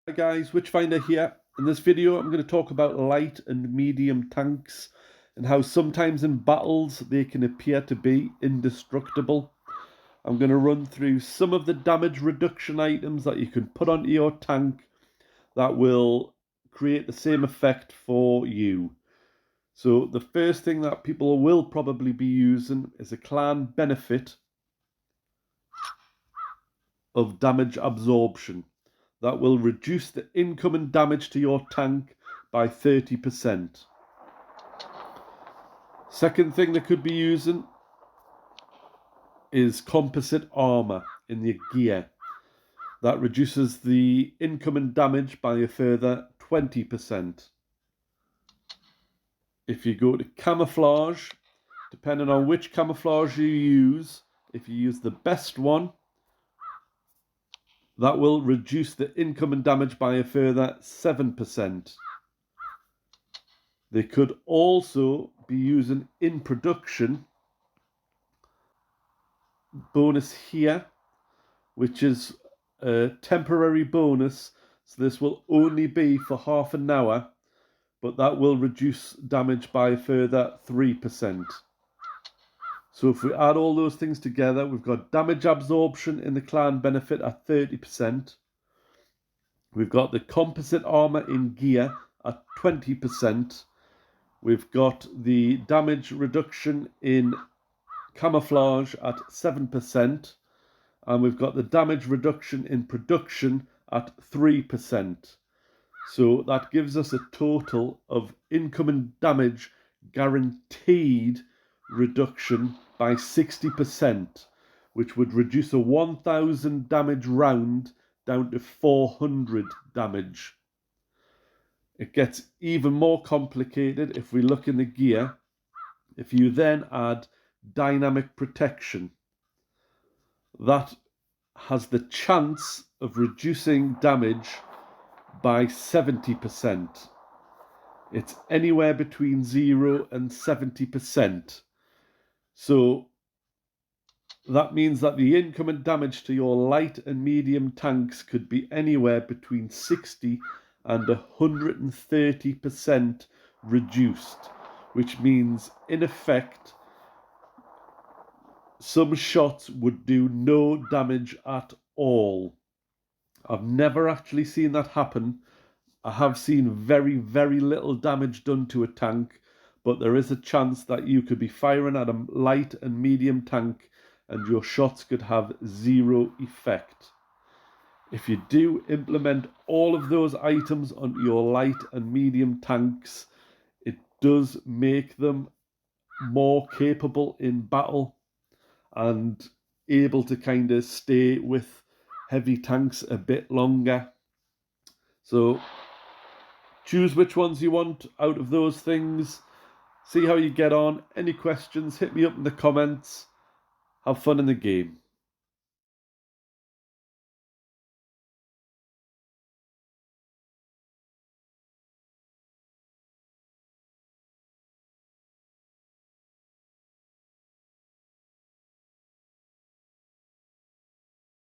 Hi guys, Witchfinder here. In this video I'm going to talk about light and medium tanks and how sometimes in battles they can appear to be indestructible. I'm going to run through some of the damage reduction items that you can put onto your tank that will create the same effect for you. So the first thing that people will probably be using is a clan benefit of damage absorption. That will reduce the incoming damage to your tank by 30%. Second thing they could be using is composite armor in your gear. That reduces the incoming damage by a further 20%. If you go to camouflage, depending on which camouflage you use, if you use the best one, that will reduce the incoming damage by a further 7%. They could also be using in production bonus here, which is a temporary bonus. So this will only be for half an hour, but that will reduce damage by a further 3%. So if we add all those things together, we've got damage absorption in the clan benefit at 30%. We've got the composite armor in gear at 20%. We've got the damage reduction in camouflage at 7%. And we've got the damage reduction in production at 3%. So that gives us a total of incoming damage guaranteed reduction by 60%, which would reduce a 1000 damage round down to 400 damage. It gets even more complicated if we look in the gear. If you then add dynamic protection, that has the chance of reducing damage by 70%. It's anywhere between 0 and 70%. So that means that the incoming damage to your light and medium tanks could be anywhere between 60 and 130% reduced, which means in effect some shots would do no damage at all. I've never actually seen that happen. I have seen very, very little damage done to a tank, but there is a chance that you could be firing at a light and medium tank and your shots could have zero effect. If you do implement all of those items on your light and medium tanks, it does make them more capable in battle and able to kind of stay with heavy tanks a bit longer. So choose which ones you want out of those things. See how you get on. Any questions, hit me up in the comments. Have fun in the game.